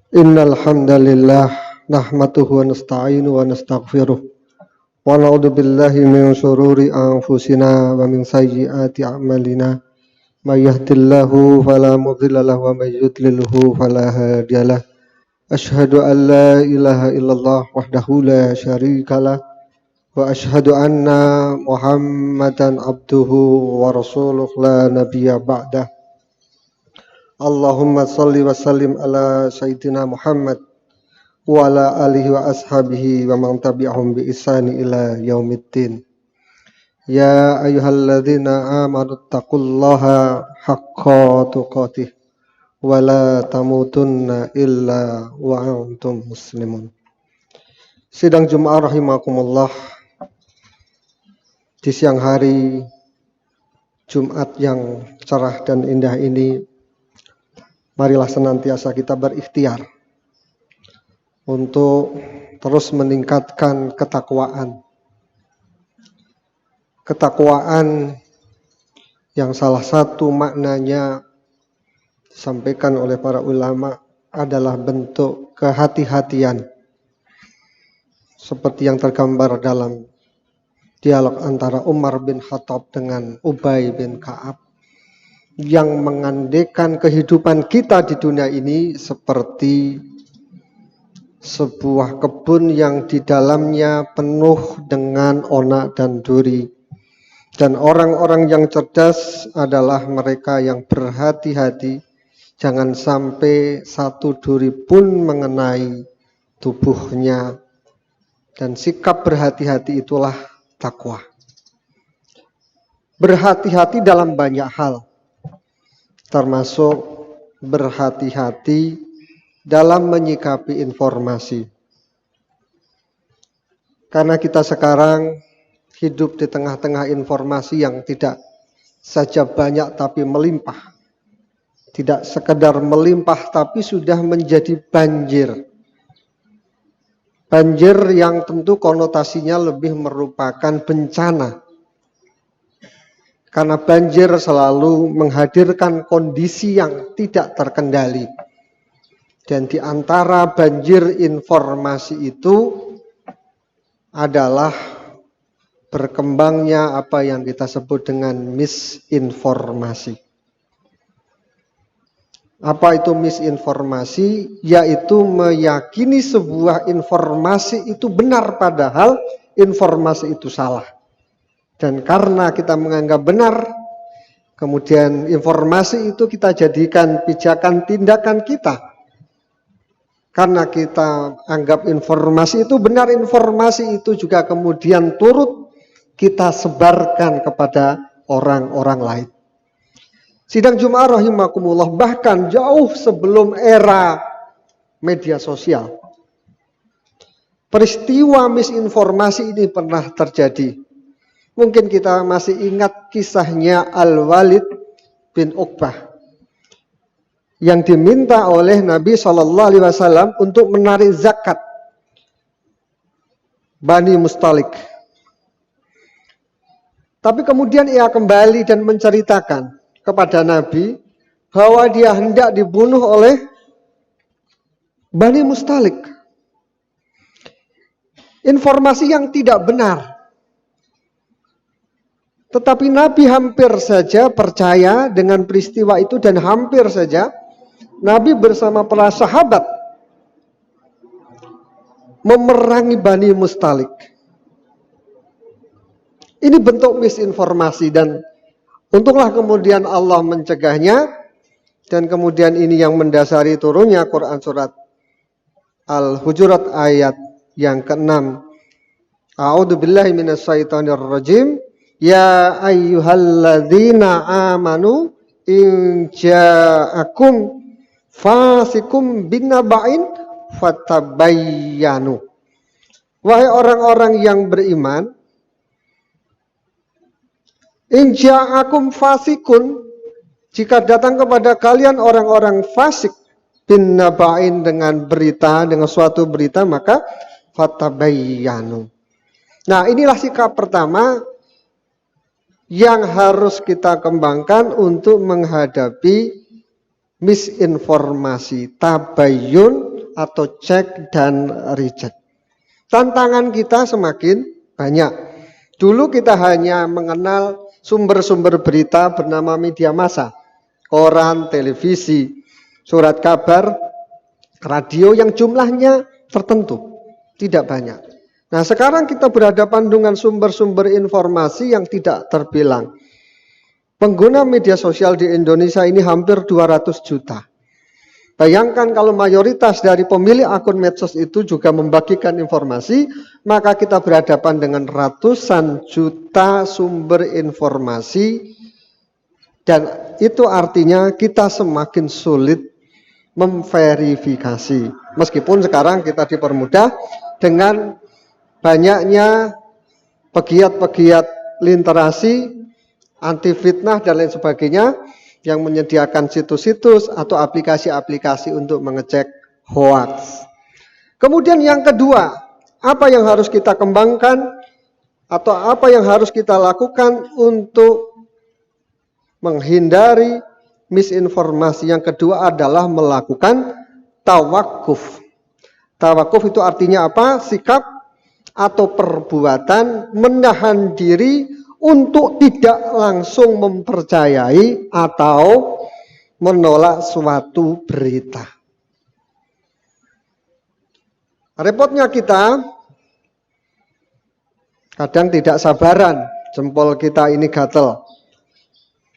Innal hamdalillah nahmaduhu wa nasta'inu wa nastaghfiruh wa na'udzu billahi min shururi anfusina wa min sayyiati a'malina may yahdihillahu fala mudilla lahu wa may yudlilhu fala hadiyalah. Asyhadu an la ilaha illallah wahdahu la syarikalah wa asyhadu anna Muhammadan abduhu wa rasuluh la nabiyya ba'dah. Allahumma salli wa sallim ala sayyidina Muhammad wa ala alihi wa ashabihi wa man tabi'ahum bi ihsani ila yaumiddin. Ya ayyuhalladzina amanu taqullaha haqqa tuqatih wa la tamutunna illa wa antum muslimun. Sidang Jumat rahimakumullah, di siang hari Jumat yang cerah dan indah ini, marilah senantiasa kita berikhtiar untuk terus meningkatkan ketakwaan. Ketakwaan yang salah satu maknanya disampaikan oleh para ulama adalah bentuk kehati-hatian, seperti yang tergambar dalam dialog antara Umar bin Khattab dengan Ubay bin Ka'ab, yang mengandekan kehidupan kita di dunia ini seperti sebuah kebun yang di dalamnya penuh dengan onak dan duri. Dan orang-orang yang cerdas adalah mereka yang berhati-hati, jangan sampai satu duri pun mengenai tubuhnya. Dan sikap berhati-hati itulah takwa. Berhati-hati dalam banyak hal, termasuk berhati-hati dalam menyikapi informasi. Karena kita sekarang hidup di tengah-tengah informasi yang tidak saja banyak tapi melimpah. Tidak sekedar melimpah tapi sudah menjadi banjir. Banjir yang tentu konotasinya lebih merupakan bencana. Karena banjir selalu menghadirkan kondisi yang tidak terkendali. Dan di antara banjir informasi itu adalah berkembangnya apa yang kita sebut dengan misinformasi. Apa itu misinformasi? Yaitu meyakini sebuah informasi itu benar padahal informasi itu salah. Dan karena kita menganggap benar, kemudian informasi itu kita jadikan pijakan tindakan kita. Karena kita anggap informasi itu benar, informasi itu juga kemudian turut kita sebarkan kepada orang-orang lain. Sidang Jumat rahimakumullah, bahkan jauh sebelum era media sosial, peristiwa misinformasi ini pernah terjadi. Mungkin kita masih ingat kisahnya Al-Walid bin Uqbah yang diminta oleh Nabi SAW untuk menarik zakat Bani Mustalik. Tapi kemudian ia kembali dan menceritakan kepada Nabi bahwa dia hendak dibunuh oleh Bani Mustalik. Informasi yang tidak benar. Tetapi Nabi hampir saja percaya dengan peristiwa itu dan hampir saja Nabi bersama para sahabat memerangi Bani Mustalik. Ini bentuk misinformasi dan untunglah kemudian Allah mencegahnya, dan kemudian ini yang mendasari turunnya Quran surat Al-Hujurat ayat yang ke-6. A'udzubillahi minasyaitonirrajim. Ya ayyuhalladzina amanu in ja'akum fasikum binaba'in fatabayyanu. Wahai orang-orang yang beriman, in ja'akum fasikun, jika datang kepada kalian orang-orang fasik, binaba'in, dengan berita, dengan suatu berita, maka fatabayyanu. Nah, inilah sikap pertama yang harus kita kembangkan untuk menghadapi misinformasi. Tabayyun atau cek dan reject. Tantangan kita semakin banyak. Dulu kita hanya mengenal sumber-sumber berita bernama media massa, koran, televisi, surat kabar, radio yang jumlahnya tertentu, tidak banyak. Nah, sekarang kita berhadapan dengan sumber-sumber informasi yang tidak terbilang. Pengguna media sosial di Indonesia ini hampir 200 juta. Bayangkan kalau mayoritas dari pemilik akun medsos itu juga membagikan informasi, maka kita berhadapan dengan ratusan juta sumber informasi, dan itu artinya kita semakin sulit memverifikasi. Meskipun sekarang kita dipermudah dengan banyaknya pegiat-pegiat literasi, anti fitnah dan lain sebagainya, yang menyediakan situs-situs atau aplikasi-aplikasi untuk mengecek hoax. Kemudian yang kedua, apa yang harus kita kembangkan atau apa yang harus kita lakukan untuk menghindari misinformasi? Yang kedua adalah melakukan tawakuf. Tawakuf itu artinya apa? Sikap atau perbuatan menahan diri untuk tidak langsung mempercayai atau menolak suatu berita. Repotnya kita kadang tidak sabaran, jempol kita ini gatel.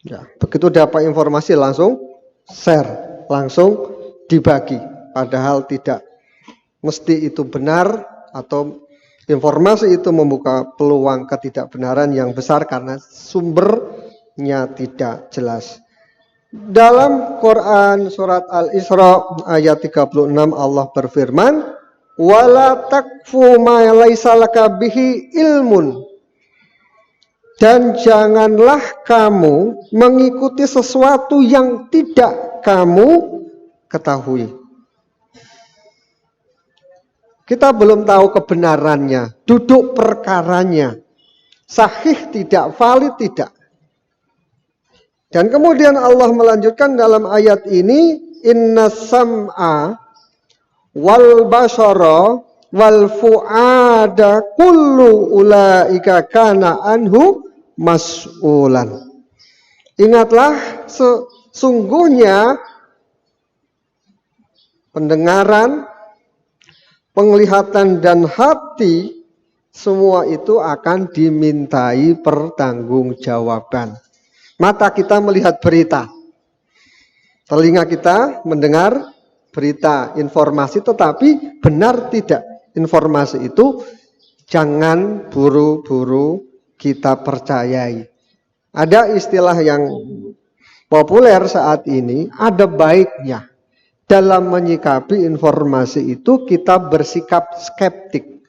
Ya, begitu dapat informasi langsung share, langsung dibagi. Padahal tidak mesti itu benar, atau informasi itu membuka peluang ketidakbenaran yang besar karena sumbernya tidak jelas. Dalam Quran surat Al-Isra ayat 36 Allah berfirman, "Wala takfu ma laisa laka bihi ilmun." Dan janganlah kamu mengikuti sesuatu yang tidak kamu ketahui. Kita belum tahu kebenarannya, duduk perkaranya, sahih tidak, valid tidak. Dan kemudian Allah melanjutkan dalam ayat ini, inna sam'a wal basara wal fu'ada kullu ulaika kana anhu mas'ulan. Ingatlah, sesungguhnya pendengaran, penglihatan dan hati, semua itu akan dimintai pertanggungjawaban. Mata kita melihat berita, telinga kita mendengar berita, informasi, tetapi benar tidak informasi itu, jangan buru-buru kita percayai. Ada istilah yang populer saat ini, ada baiknya dalam menyikapi informasi itu kita bersikap skeptik.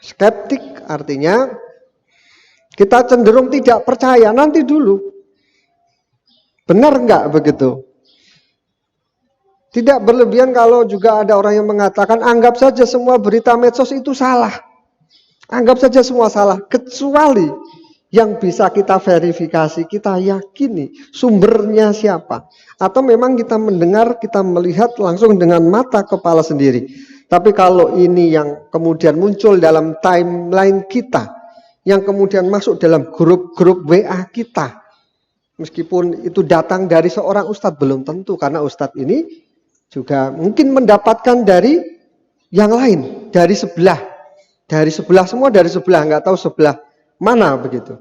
Skeptik artinya kita cenderung tidak percaya, nanti dulu. Benar enggak begitu? Tidak berlebihan kalau juga ada orang yang mengatakan anggap saja semua berita medsos itu salah. Anggap saja semua salah, kecuali yang bisa kita verifikasi, kita yakini sumbernya siapa. Atau memang kita mendengar, kita melihat langsung dengan mata kepala sendiri. Tapi kalau ini yang kemudian muncul dalam timeline kita, yang kemudian masuk dalam grup-grup WA kita, meskipun itu datang dari seorang ustadz, belum tentu, karena ustadz ini juga mungkin mendapatkan dari yang lain, dari sebelah. Dari sebelah, semua dari sebelah, nggak tahu sebelah mana begitu.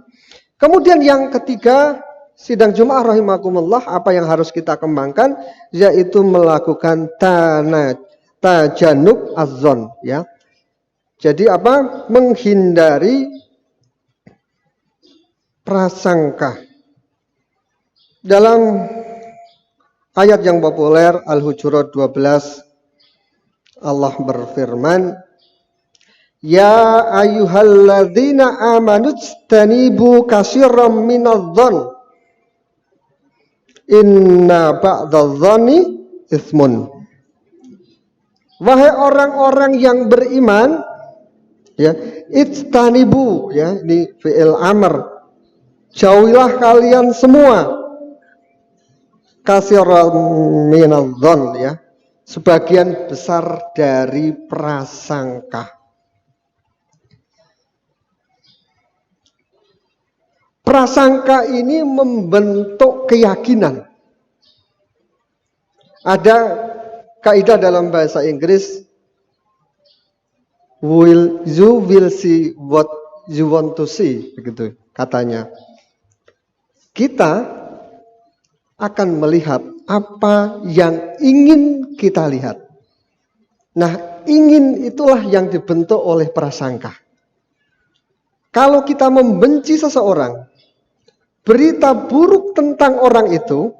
Kemudian yang ketiga, sidang Jumat rahimakumullah, apa yang harus kita kembangkan, yaitu melakukan tajanub az-zon, ya. Jadi apa? Menghindari prasangka. Dalam ayat yang populer Al-Hujurat 12, Allah berfirman, ya ayyuhalladzina amanu ijtanibu katsiran minadh-dhon inna ba'dadh-dhoni itsmun. Wahai orang-orang yang beriman, ya, ijtanibu, ya, ini fi'il amr, jauhilah kalian semua katsiran minadh-dhon, ya, sebagian besar dari prasangka. Prasangka ini membentuk keyakinan. Ada kaidah dalam bahasa Inggris, you will see what you want to see, begitu katanya. Kita akan melihat apa yang ingin kita lihat. Nah, ingin itulah yang dibentuk oleh prasangka. Kalau kita membenci seseorang, berita buruk tentang orang itu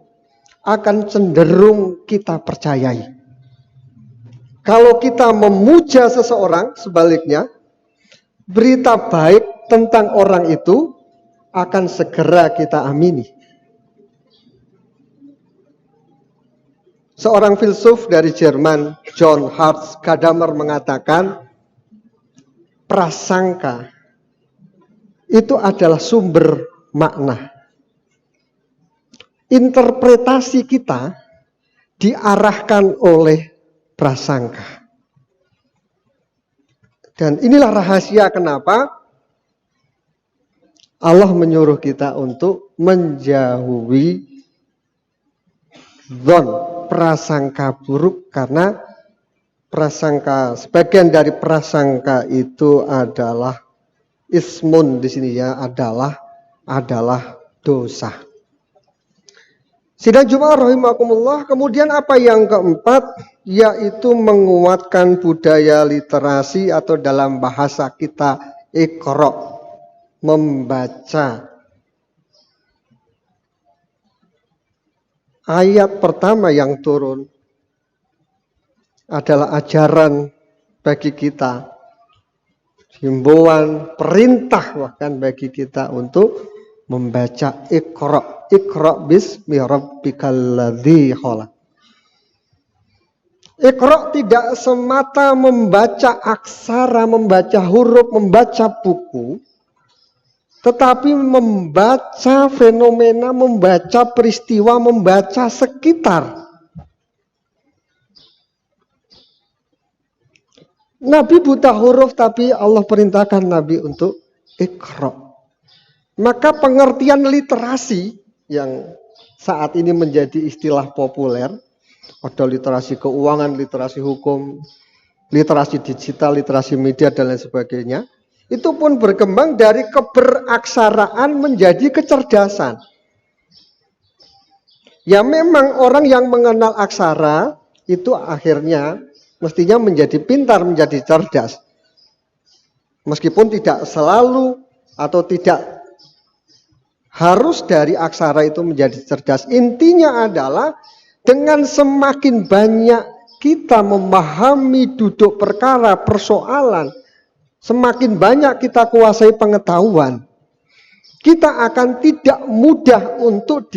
akan cenderung kita percayai. Kalau kita memuja seseorang, sebaliknya, berita baik tentang orang itu akan segera kita amini. Seorang filsuf dari Jerman, John Hart Gadamer, mengatakan prasangka itu adalah sumber makna. Interpretasi kita diarahkan oleh prasangka. Dan inilah rahasia kenapa Allah menyuruh kita untuk menjauhi dzon, prasangka buruk, karena prasangka, sebagian dari prasangka itu adalah ismun, di sini ya, adalah dosa. Sidang Jumat rahimakumullah. Kemudian apa yang keempat, yaitu menguatkan budaya literasi atau dalam bahasa kita iqra, membaca. Ayat pertama yang turun adalah ajaran bagi kita, himbauan, perintah bahkan bagi kita untuk membaca iqra. Iqra bismi rabbikal ladzi khalaq. Iqra tidak semata membaca aksara, membaca huruf, membaca buku, tetapi membaca fenomena, membaca peristiwa, membaca sekitar. Nabi buta huruf, tapi Allah perintahkan Nabi untuk iqra. Maka pengertian literasi yang saat ini menjadi istilah populer, ada literasi keuangan, literasi hukum, literasi digital, literasi media, dan lain sebagainya, itu pun berkembang dari keberaksaraan menjadi kecerdasan. Ya memang orang yang mengenal aksara itu akhirnya mestinya menjadi pintar, menjadi cerdas. Meskipun tidak selalu atau tidak harus dari aksara itu menjadi cerdas. Intinya adalah dengan semakin banyak kita memahami duduk perkara, persoalan, semakin banyak kita kuasai pengetahuan, kita akan tidak mudah untuk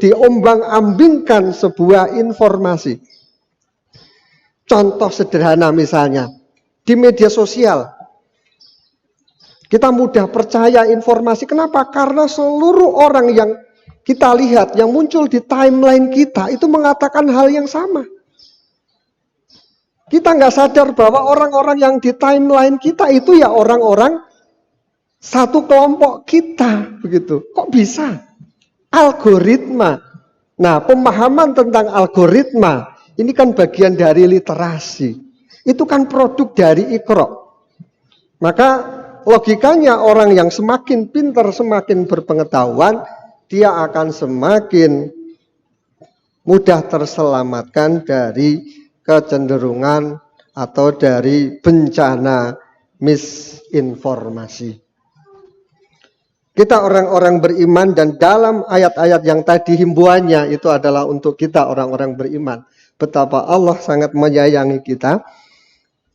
diombang-ambingkan sebuah informasi. Contoh sederhana misalnya, di media sosial, kita mudah percaya informasi. Kenapa? Karena seluruh orang yang kita lihat, yang muncul di timeline kita, itu mengatakan hal yang sama. Kita nggak sadar bahwa orang-orang yang di timeline kita itu ya orang-orang satu kelompok kita, begitu. Kok bisa? Algoritma. Nah, pemahaman tentang algoritma, ini kan bagian dari literasi. Itu kan produk dari iqra. Maka logikanya orang yang semakin pintar, semakin berpengetahuan, dia akan semakin mudah terselamatkan dari kecenderungan atau dari bencana misinformasi. Kita orang-orang beriman, dan dalam ayat-ayat yang tadi himbauannya itu adalah untuk kita orang-orang beriman. Betapa Allah sangat menyayangi kita.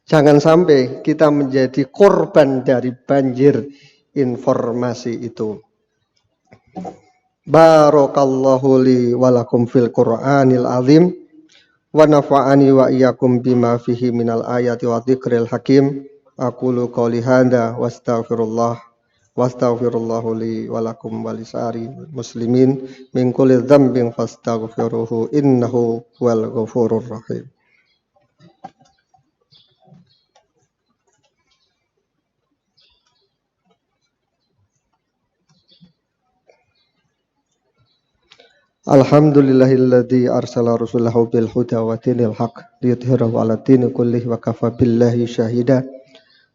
Jangan sampai kita menjadi korban dari banjir informasi itu. Barakallahu li walakum fil Qur'anil azim wa nafa'ani wa iyyakum bima fihi minal ayati wa dzikril hakim. Aqulu qouli hadza wastaghfirullahu li walakum walisari muslimin min kulli dzambin fastaghfiruhu innahu huwal ghafurur rahim. Alhamdulillahilladzi arsala rasulahu bil huda wa dinil haq liyudhhirahu 'ala dini kullih wa kafa billahi syahida.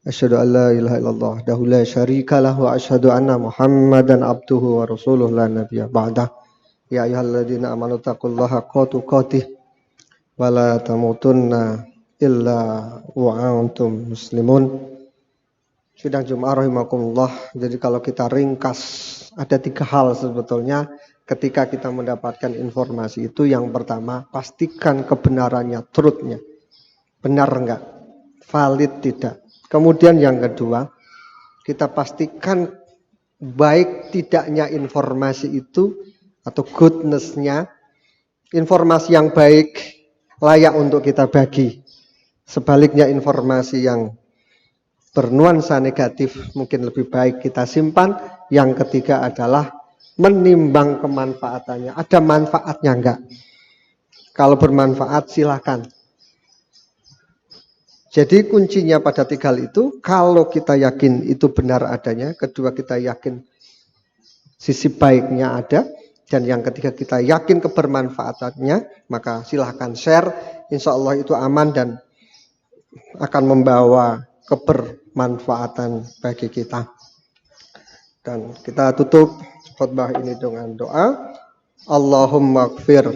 Asyhadu an la ilaha illallah wahdahu la syarika lahu wa asyhadu anna Muhammadan abduhu wa rasuluhu la nabiyya ba'dah. Ya ayyuhalladzina amanu taqullaha haqqa tuqatih wa la tamutunna illa wa antum muslimun. Sidang Jumat rahimakumullah. Jadi kalau kita ringkas ada 3 hal sebetulnya ketika kita mendapatkan informasi itu. Yang pertama, pastikan kebenarannya, truthnya. Benar enggak? Valid tidak? Kemudian yang kedua, kita pastikan baik tidaknya informasi itu atau goodness-nya. Informasi yang baik layak untuk kita bagi. Sebaliknya informasi yang bernuansa negatif mungkin lebih baik kita simpan. Yang ketiga adalah menimbang kemanfaatannya. Ada manfaatnya enggak? Kalau bermanfaat silakan. Jadi kuncinya pada 3 hal itu, kalau kita yakin itu benar adanya, kedua kita yakin sisi baiknya ada, dan yang ketiga kita yakin kebermanfaatannya, maka silahkan share. Insya Allah itu aman dan akan membawa kebermanfaatan bagi kita. Dan kita tutup khutbah ini dengan doa. Allahumma gfir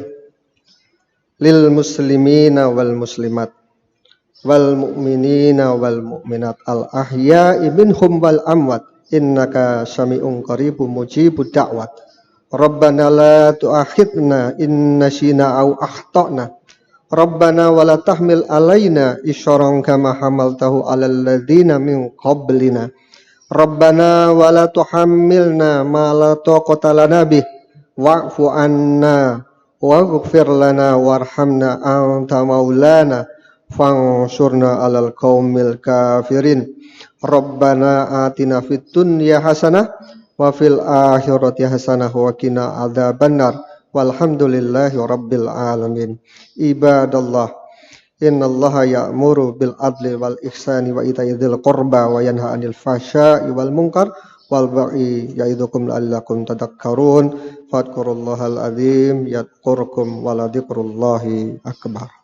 lil muslimina wal muslimat wal mu'minina wal mu'minat al ahya'i minhum wal amwat innaka sami'un qaribun mujibud da'wat. Rabbana la tu'akhidna in nasina aw akhtana. Rabbana wa la tahmil alaina isyaran kama hamaltahu alal ladzina min qablina. Rabbana wa la tuhammilna ma la taqata lana bih wa'fu anna waghfir lana warhamna anta maulana fansurna 'alal qaumil kafirin. Rabbana atina fid dunya hasanah wa fil akhirati hasanah wa qina adzabannar. Walhamdulillahi rabbil alamin. Ibadallah, innallaha ya'muru bil adli wal ihsani wa ita'i dzil qurba wa yanha 'anil fahsya'i wal munkar wal baghi ya'idukum la'allakum tadhakkarun. Fadhkurullahal azim yadhkurkum wa la dzikrullahi akbar.